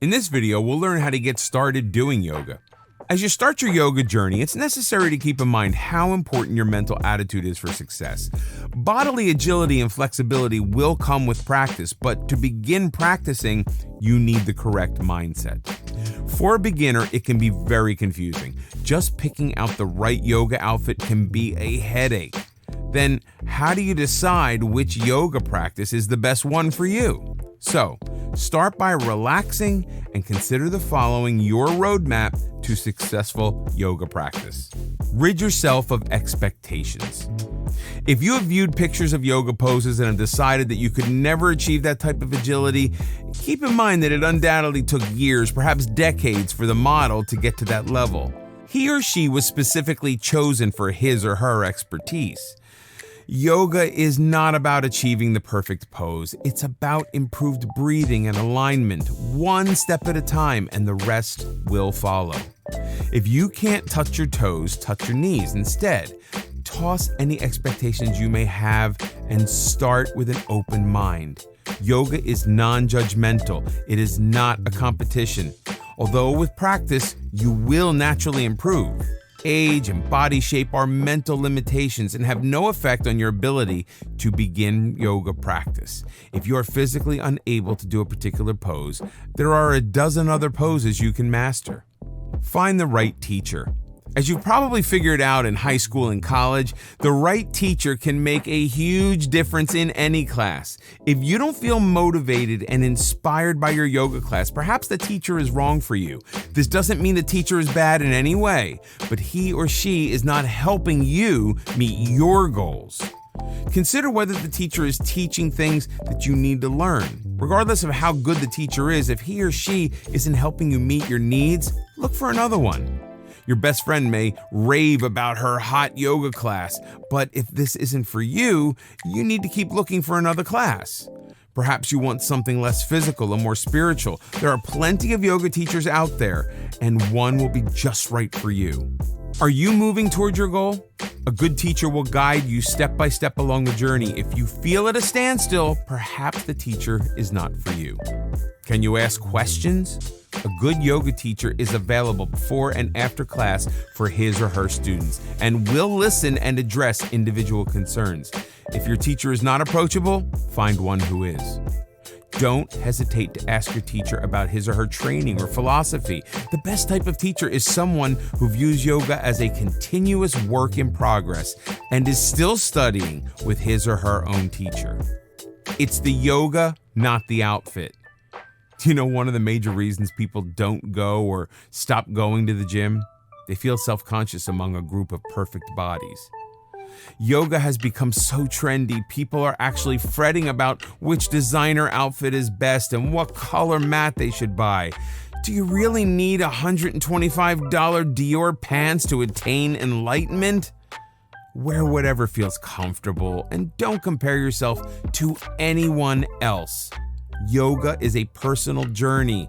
In this video, we'll learn how to get started doing yoga. As you start your yoga journey, it's necessary to keep in mind how important your mental attitude is for success. Bodily agility and flexibility will come with practice, but to begin practicing, you need the correct mindset. For a beginner, it can be very confusing. Just picking out the right yoga outfit can be a headache. Then, how do you decide which yoga practice is the best one for you? So, start by relaxing and consider the following your roadmap to successful yoga practice. Rid yourself of expectations. If you have viewed pictures of yoga poses and have decided that you could never achieve that type of agility, keep in mind that it undoubtedly took years, perhaps decades, for the model to get to that level. He or she was specifically chosen for his or her expertise. Yoga is not about achieving the perfect pose. It's about improved breathing and alignment, one step at a time, and the rest will follow. If you can't touch your toes, touch your knees instead. Toss any expectations you may have and start with an open mind. Yoga is non-judgmental. It is not a competition. Although with practice, you will naturally improve. Age and body shape are mental limitations and have no effect on your ability to begin yoga practice. If you are physically unable to do a particular pose, there are a dozen other poses you can master. Find the right teacher. As you've probably figured out in high school and college, the right teacher can make a huge difference in any class. If you don't feel motivated and inspired by your yoga class, perhaps the teacher is wrong for you. This doesn't mean the teacher is bad in any way, but he or she is not helping you meet your goals. Consider whether the teacher is teaching things that you need to learn. Regardless of how good the teacher is, if he or she isn't helping you meet your needs, look for another one. Your best friend may rave about her hot yoga class, but if this isn't for you, you need to keep looking for another class. Perhaps you want something less physical and more spiritual. There are plenty of yoga teachers out there, and one will be just right for you. Are you moving toward your goal? A good teacher will guide you step by step along the journey. If you feel at a standstill, perhaps the teacher is not for you. Can you ask questions? A good yoga teacher is available before and after class for his or her students and will listen and address individual concerns. If your teacher is not approachable, find one who is. Don't hesitate to ask your teacher about his or her training or philosophy. The best type of teacher is someone who views yoga as a continuous work in progress and is still studying with his or her own teacher. It's the yoga, not the outfit. Do you know one of the major reasons people don't go or stop going to the gym? They feel self-conscious among a group of perfect bodies. Yoga has become so trendy, people are actually fretting about which designer outfit is best and what color mat they should buy. Do you really need $125 Dior pants to attain enlightenment? Wear whatever feels comfortable and don't compare yourself to anyone else. Yoga is a personal journey.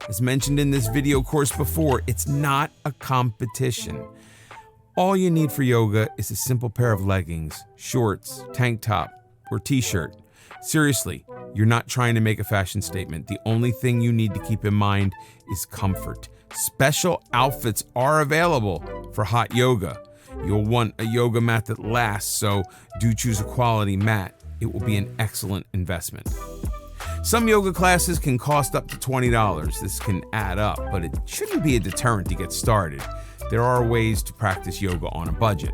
As mentioned in this video course before, it's not a competition. All you need for yoga is a simple pair of leggings, shorts, tank top, or t-shirt. Seriously, you're not trying to make a fashion statement. The only thing you need to keep in mind is comfort. Special outfits are available for hot yoga. You'll want a yoga mat that lasts, so do choose a quality mat. It will be an excellent investment. Some yoga classes can cost up to $20. This can add up, but it shouldn't be a deterrent to get started. There are ways to practice yoga on a budget.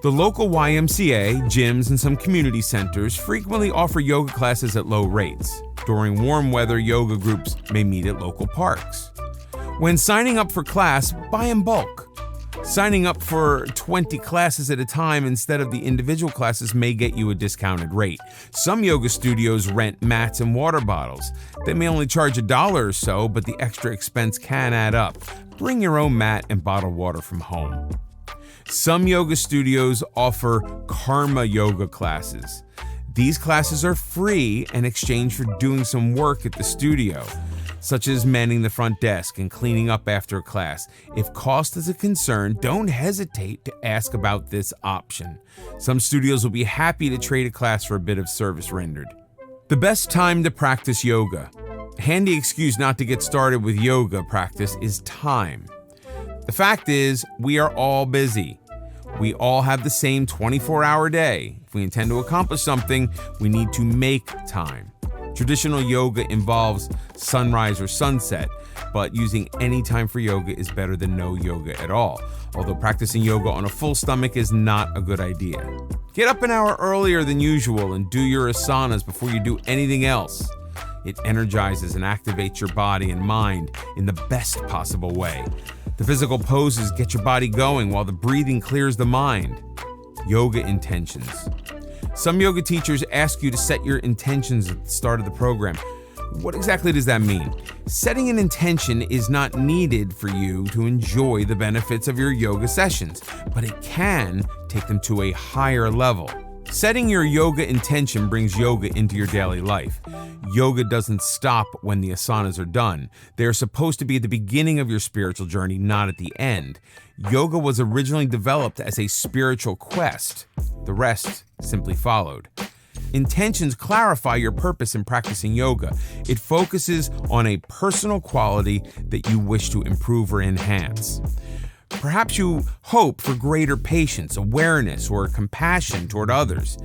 The local YMCA, gyms, and some community centers frequently offer yoga classes at low rates. During warm weather, yoga groups may meet at local parks. When signing up for class, buy in bulk. Signing up for 20 classes at a time instead of the individual classes may get you a discounted rate. Some yoga studios rent mats and water bottles. They may only charge $1 or so, but the extra expense can add up. Bring your own mat and bottled water from home. Some yoga studios offer karma yoga classes. These classes are free in exchange for doing some work at the studio, such as manning the front desk and cleaning up after a class. If cost is a concern, don't hesitate to ask about this option. Some studios will be happy to trade a class for a bit of service rendered. The best time to practice yoga. handy excuse not to get started with yoga practice is time. The fact is, we are all busy. We all have the same 24-hour day. If we intend to accomplish something, we need to make time. Traditional yoga involves sunrise or sunset, but using any time for yoga is better than no yoga at all, although practicing yoga on a full stomach is not a good idea. Get up an hour earlier than usual and do your asanas before you do anything else. It energizes and activates your body and mind in the best possible way. The physical poses get your body going while the breathing clears the mind. Yoga intentions. Some yoga teachers ask you to set your intentions at the start of the program. What exactly does that mean? Setting an intention is not needed for you to enjoy the benefits of your yoga sessions, but it can take them to a higher level. Setting your yoga intention brings yoga into your daily life. Yoga doesn't stop when the asanas are done. They are supposed to be at the beginning of your spiritual journey, not at the end. Yoga was originally developed as a spiritual quest. The rest simply followed. Intentions clarify your purpose in practicing yoga. It focuses on a personal quality that you wish to improve or enhance. Perhaps you hope for greater patience, awareness, or compassion toward others.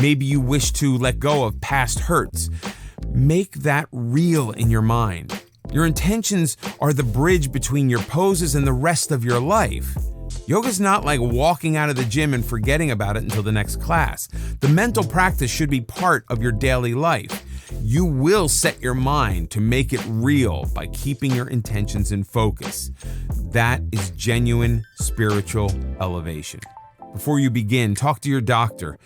Maybe you wish to let go of past hurts. Make that real in your mind. Your intentions are the bridge between your poses and the rest of your life. Yoga's not like walking out of the gym and forgetting about it until the next class. The mental practice should be part of your daily life. You will set your mind to make it real by keeping your intentions in focus. That is genuine spiritual elevation. Before you begin, talk to your doctor.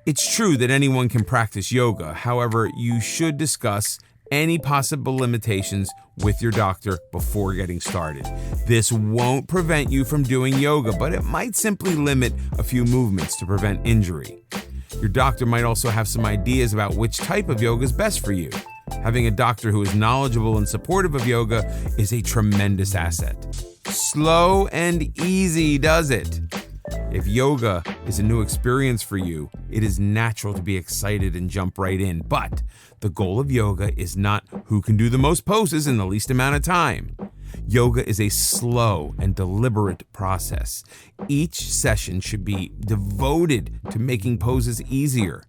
It's true that anyone can practice yoga. However, you should discuss any possible limitations with your doctor before getting started. This won't prevent you from doing yoga, but it might simply limit a few movements to prevent injury. Your doctor might also have some ideas about which type of yoga is best for you. Having a doctor who is knowledgeable and supportive of yoga is a tremendous asset. Slow and easy does it. If yoga is a new experience for you, it is natural to be excited and jump right in. But the goal of yoga is not who can do the most poses in the least amount of time. Yoga is a slow and deliberate process. Each session should be devoted to making poses easier.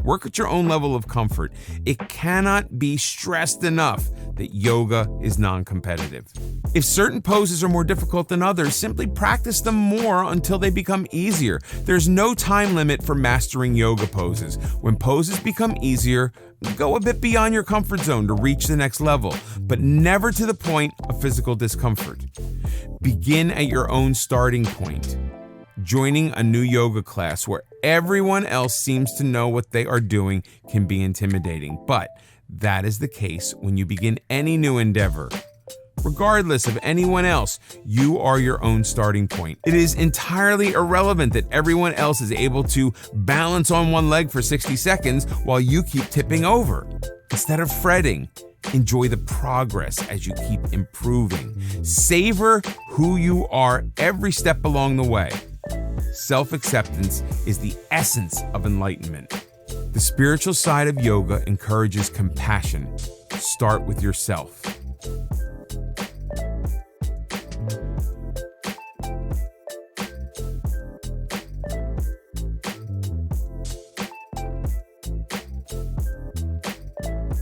Work at your own level of comfort. It cannot be stressed enough that yoga is non-competitive. If certain poses are more difficult than others, simply practice them more until they become easier. There's no time limit for mastering yoga poses. When poses become easier, go a bit beyond your comfort zone to reach the next level, but never to the point of physical discomfort. Begin at your own starting point. Joining a new yoga class where everyone else seems to know what they are doing can be intimidating, but that is the case when you begin any new endeavor. Regardless of anyone else, you are your own starting point. It is entirely irrelevant that everyone else is able to balance on one leg for 60 seconds while you keep tipping over. Instead of fretting, enjoy the progress as you keep improving. Savor who you are every step along the way. Self-acceptance is the essence of enlightenment. The spiritual side of yoga encourages compassion. Start with yourself.